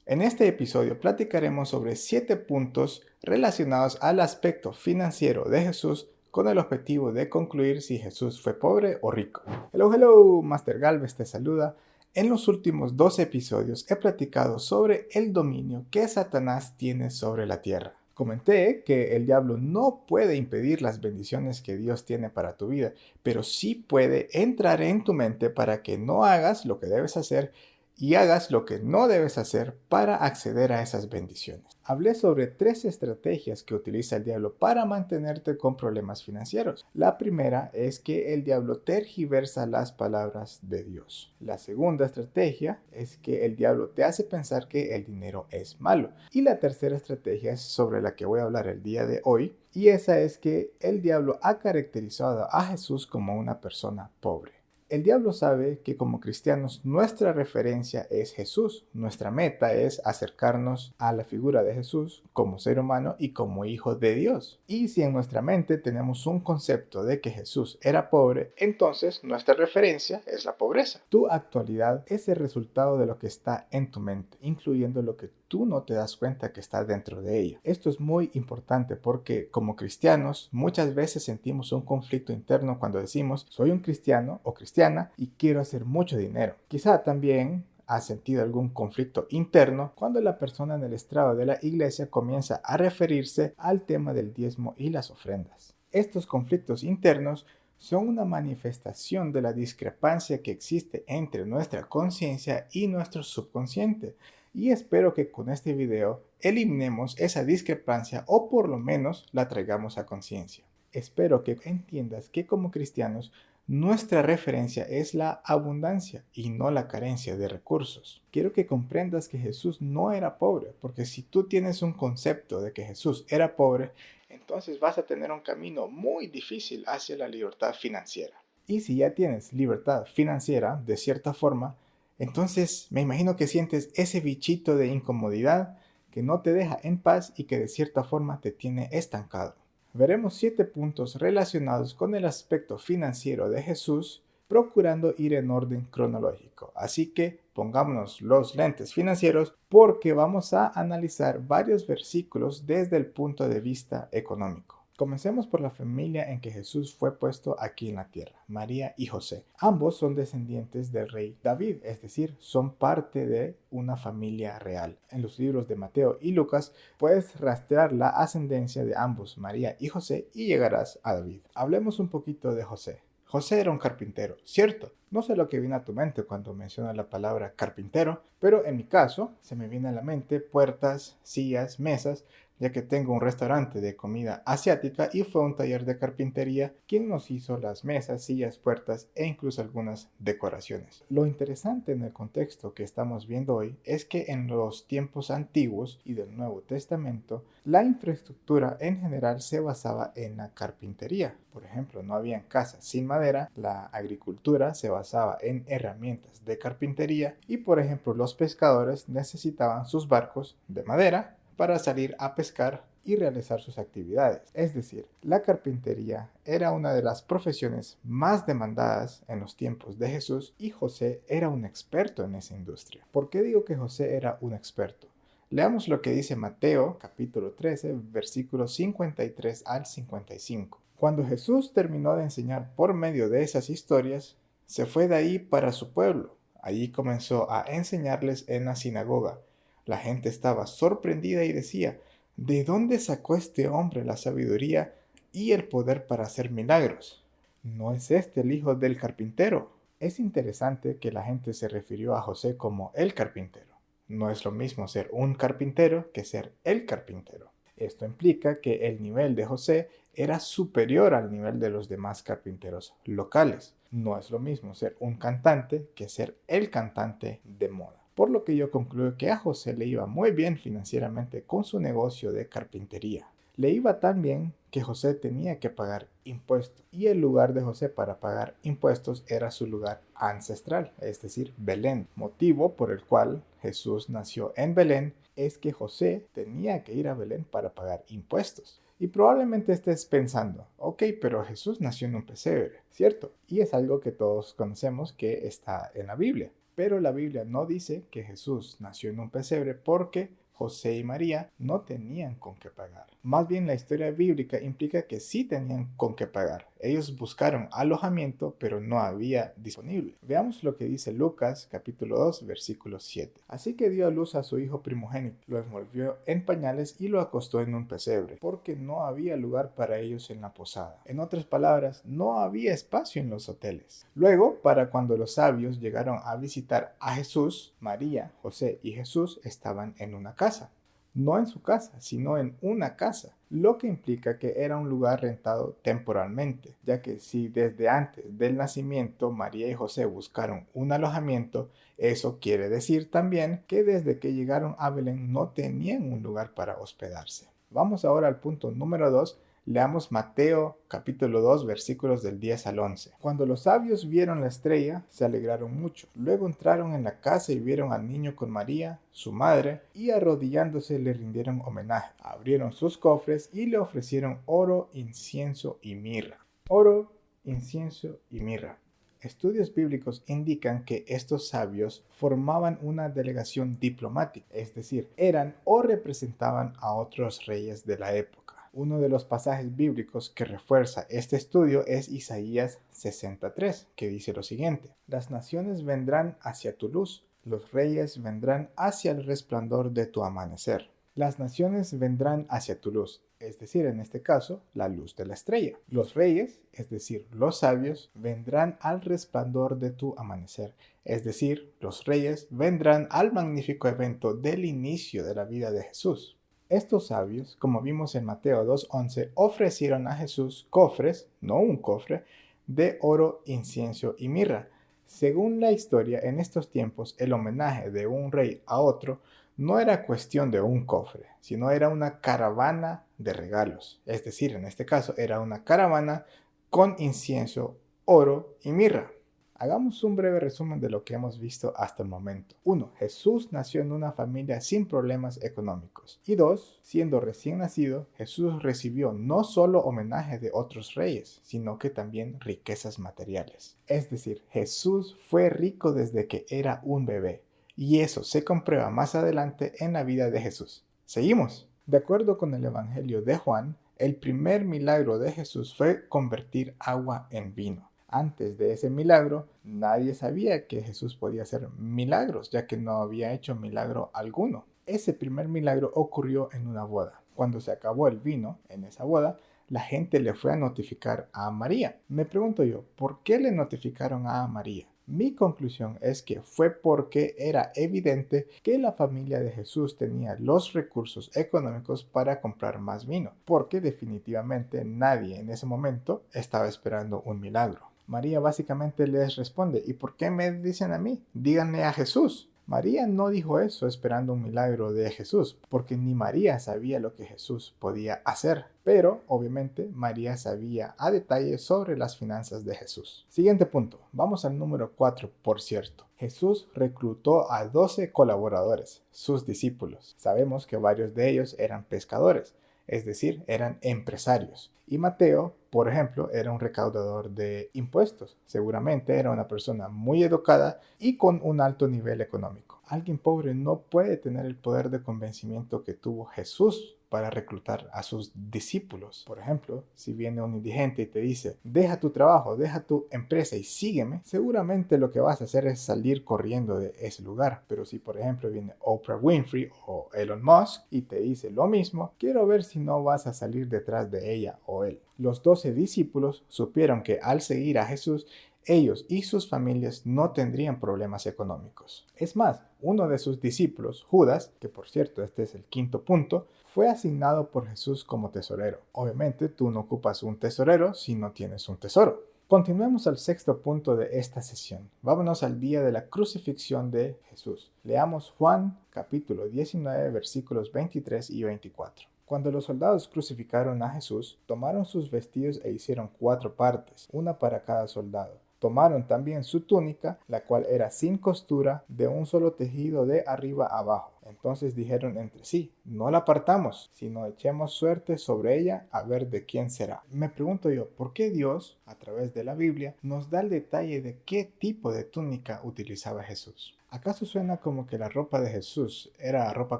En este episodio platicaremos sobre 7 puntos relacionados al aspecto financiero de Jesús con el objetivo de concluir si Jesús fue pobre o rico. Hello, Master Galvez te saluda. En los últimos 2 episodios he platicado sobre el dominio que Satanás tiene sobre la tierra. Comenté que el diablo no puede impedir las bendiciones que Dios tiene para tu vida, pero sí puede entrar en tu mente para que no hagas lo que debes hacer y hagas lo que no debes hacer para acceder a esas bendiciones. Hablé sobre 3 estrategias que utiliza el diablo para mantenerte con problemas financieros. La primera es que el diablo tergiversa las palabras de Dios. La segunda estrategia es que el diablo te hace pensar que el dinero es malo. Y la tercera estrategia es sobre la que voy a hablar el día de hoy, y esa es que el diablo ha caracterizado a Jesús como una persona pobre. El diablo sabe que como cristianos nuestra referencia es Jesús. Nuestra meta es acercarnos a la figura de Jesús como ser humano y como hijo de Dios. Y si en nuestra mente tenemos un concepto de que Jesús era pobre, entonces nuestra referencia es la pobreza. Tu actualidad es el resultado de lo que está en tu mente, incluyendo lo que tú no te das cuenta que está dentro de ella. Esto es muy importante porque como cristianos muchas veces sentimos un conflicto interno cuando decimos soy un cristiano o cristiana y quiero hacer mucho dinero. Quizá también has sentido algún conflicto interno cuando la persona en el estrado de la iglesia comienza a referirse al tema del diezmo y las ofrendas. Estos conflictos internos son una manifestación de la discrepancia que existe entre nuestra conciencia y nuestro subconsciente. Y espero que con este video eliminemos esa discrepancia o por lo menos la traigamos a conciencia. Espero que entiendas que como cristianos nuestra referencia es la abundancia y no la carencia de recursos. Quiero que comprendas que Jesús no era pobre, porque si tú tienes un concepto de que Jesús era pobre, entonces vas a tener un camino muy difícil hacia la libertad financiera. Y si ya tienes libertad financiera, de cierta forma, entonces me imagino que sientes ese bichito de incomodidad que no te deja en paz y que de cierta forma te tiene estancado. Veremos 7 puntos relacionados con el aspecto financiero de Jesús, procurando ir en orden cronológico. Así que pongámonos los lentes financieros porque vamos a analizar varios versículos desde el punto de vista económico. Comencemos por la familia en que Jesús fue puesto aquí en la tierra, María y José. Ambos son descendientes del rey David, es decir, son parte de una familia real. En los libros de Mateo y Lucas puedes rastrear la ascendencia de ambos, María y José, y llegarás a David. Hablemos un poquito de José. José era un carpintero, ¿cierto? No sé lo que viene a tu mente cuando mencionas la palabra carpintero, pero en mi caso se me viene a la mente puertas, sillas, mesas, ya que tengo un restaurante de comida asiática y fue un taller de carpintería quien nos hizo las mesas, sillas, puertas e incluso algunas decoraciones. Lo interesante en el contexto que estamos viendo hoy es que en los tiempos antiguos y del Nuevo Testamento, la infraestructura en general se basaba en la carpintería. Por ejemplo, no habían casas sin madera, la agricultura se basaba en herramientas de carpintería y, por ejemplo, los pescadores necesitaban sus barcos de madera para salir a pescar y realizar sus actividades. Es decir, la carpintería era una de las profesiones más demandadas en los tiempos de Jesús y José era un experto en esa industria. ¿Por qué digo que José era un experto? Leamos lo que dice Mateo capítulo 13 versículos 53 al 55. Cuando Jesús terminó de enseñar por medio de esas historias, se fue de ahí para su pueblo. Allí comenzó a enseñarles en la sinagoga. La gente estaba sorprendida y decía, ¿de dónde sacó este hombre la sabiduría y el poder para hacer milagros? ¿No es este el hijo del carpintero? Es interesante que la gente se refirió a José como el carpintero. No es lo mismo ser un carpintero que ser el carpintero. Esto implica que el nivel de José era superior al nivel de los demás carpinteros locales. No es lo mismo ser un cantante que ser el cantante de moda. Por lo que yo concluyo que a José le iba muy bien financieramente con su negocio de carpintería. Le iba tan bien que José tenía que pagar impuestos y el lugar de José para pagar impuestos era su lugar ancestral, es decir, Belén. Motivo por el cual Jesús nació en Belén es que José tenía que ir a Belén para pagar impuestos. Y probablemente estés pensando, ok, pero Jesús nació en un pesebre, ¿cierto? Y es algo que todos conocemos que está en la Biblia. Pero la Biblia no dice que Jesús nació en un pesebre porque José y María no tenían con qué pagar. Más bien la historia bíblica implica que sí tenían con qué pagar. Ellos buscaron alojamiento, pero no había disponible. Veamos lo que dice Lucas capítulo 2 versículo 7. Así que dio a luz a su hijo primogénito, lo envolvió en pañales y lo acostó en un pesebre, porque no había lugar para ellos en la posada. En otras palabras, no había espacio en los hoteles. Luego, para cuando los sabios llegaron a visitar a Jesús, María, José y Jesús estaban en una casa. No en su casa, sino en una casa, lo que implica que era un lugar rentado temporalmente, ya que si desde antes del nacimiento María y José buscaron un alojamiento, eso quiere decir también que desde que llegaron a Belén no tenían un lugar para hospedarse. Vamos ahora al punto número 2. Leamos Mateo capítulo 2 versículos del 10 al 11. Cuando los sabios vieron la estrella, se alegraron mucho. Luego entraron en la casa y vieron al niño con María, su madre, y arrodillándose le rindieron homenaje. Abrieron sus cofres y le ofrecieron oro, incienso y mirra. Oro, incienso y mirra. Estudios bíblicos indican que estos sabios formaban una delegación diplomática, es decir, eran o representaban a otros reyes de la época. Uno de los pasajes bíblicos que refuerza este estudio es Isaías 63, que dice lo siguiente: las naciones vendrán hacia tu luz, los reyes vendrán hacia el resplandor de tu amanecer. Las naciones vendrán hacia tu luz, es decir, en este caso, la luz de la estrella. Los reyes, es decir, los sabios, vendrán al resplandor de tu amanecer, es decir, los reyes vendrán al magnífico evento del inicio de la vida de Jesús. Estos sabios, como vimos en Mateo 2:11, ofrecieron a Jesús cofres, no un cofre, de oro, incienso y mirra. Según la historia, en estos tiempos, el homenaje de un rey a otro no era cuestión de un cofre, sino era una caravana de regalos. Es decir, en este caso era una caravana con incienso, oro y mirra. Hagamos un breve resumen de lo que hemos visto hasta el momento. 1. Jesús nació en una familia sin problemas económicos. Y 2. Siendo recién nacido, Jesús recibió no solo homenaje de otros reyes, sino que también riquezas materiales. Es decir, Jesús fue rico desde que era un bebé. Y eso se comprueba más adelante en la vida de Jesús. Seguimos. De acuerdo con el Evangelio de Juan, el primer milagro de Jesús fue convertir agua en vino. Antes de ese milagro, nadie sabía que Jesús podía hacer milagros, ya que no había hecho milagro alguno. Ese primer milagro ocurrió en una boda. Cuando se acabó el vino en esa boda, la gente le fue a notificar a María. Me pregunto yo, ¿por qué le notificaron a María? Mi conclusión es que fue porque era evidente que la familia de Jesús tenía los recursos económicos para comprar más vino, porque definitivamente nadie en ese momento estaba esperando un milagro. María básicamente les responde: ¿y por qué me dicen a mí? Díganle a Jesús. María no dijo eso esperando un milagro de Jesús, porque ni María sabía lo que Jesús podía hacer. Pero, obviamente, María sabía a detalle sobre las finanzas de Jesús. Siguiente punto. Vamos al número 4, por cierto. Jesús reclutó a 12 colaboradores, sus discípulos. Sabemos que varios de ellos eran pescadores, es decir, eran empresarios. Y Mateo, por ejemplo, era un recaudador de impuestos. Seguramente era una persona muy educada y con un alto nivel económico. Alguien pobre no puede tener el poder de convencimiento que tuvo Jesús para reclutar a sus discípulos. Por ejemplo, si viene un indigente y te dice: deja tu trabajo, deja tu empresa y sígueme, seguramente lo que vas a hacer es salir corriendo de ese lugar. Pero si por ejemplo viene Oprah Winfrey o Elon Musk y te dice lo mismo, quiero ver si no vas a salir detrás de ella o él. Los 12 discípulos supieron que al seguir a Jesús, ellos y sus familias no tendrían problemas económicos. Es más, uno de sus discípulos, Judas, que por cierto este es el quinto punto, fue asignado por Jesús como tesorero. Obviamente tú no ocupas un tesorero si no tienes un tesoro. Continuemos al sexto punto de esta sesión. Vámonos al día de la crucifixión de Jesús. Leamos Juan capítulo 19 versículos 23 y 24. Cuando los soldados crucificaron a Jesús, tomaron sus vestidos e hicieron 4 partes, una para cada soldado. Tomaron también su túnica, la cual era sin costura, de un solo tejido de arriba a abajo. Entonces dijeron entre sí, no la partamos, sino echemos suerte sobre ella a ver de quién será. Me pregunto yo, ¿por qué Dios, a través de la Biblia, nos da el detalle de qué tipo de túnica utilizaba Jesús? ¿Acaso suena como que la ropa de Jesús era ropa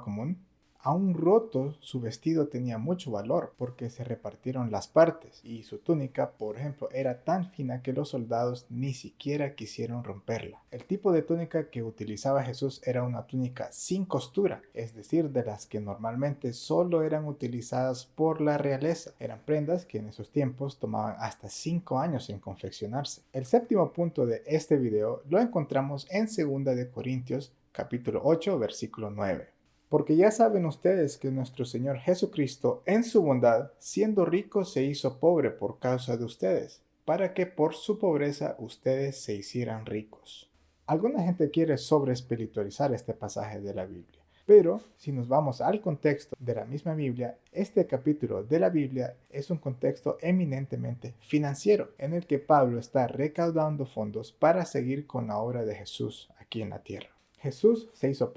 común? Aún roto, su vestido tenía mucho valor porque se repartieron las partes y su túnica, por ejemplo, era tan fina que los soldados ni siquiera quisieron romperla. El tipo de túnica que utilizaba Jesús era una túnica sin costura, es decir, de las que normalmente solo eran utilizadas por la realeza. Eran prendas que en esos tiempos tomaban hasta 5 años en confeccionarse. El séptimo punto de este video lo encontramos en 2 de Corintios capítulo 8 versículo 9. Porque ya saben ustedes que nuestro Señor Jesucristo, en su bondad, siendo rico, se hizo pobre por causa de ustedes, para que por su pobreza ustedes se hicieran ricos. Alguna gente quiere sobreespiritualizar este pasaje de la Biblia, pero si nos vamos al contexto de la misma Biblia, este capítulo de la Biblia es un contexto eminentemente financiero, en el que Pablo está recaudando fondos para seguir con la obra de Jesús aquí en la tierra. Jesús se hizo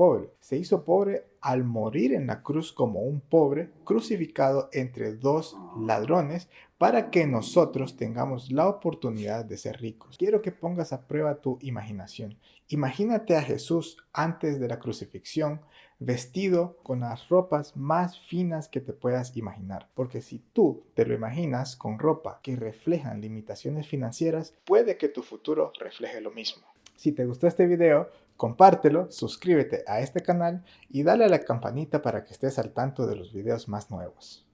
pobre al morir en la cruz como un pobre crucificado entre dos ladrones para que nosotros tengamos la oportunidad de ser ricos. Quiero que pongas a prueba tu imaginación. Imagínate a Jesús antes de la crucifixión, vestido con las ropas más finas que te puedas imaginar. Porque si tú te lo imaginas con ropa que reflejan limitaciones financieras, puede que tu futuro refleje lo mismo. Si te gustó este video, compártelo, suscríbete a este canal y dale a la campanita para que estés al tanto de los videos más nuevos.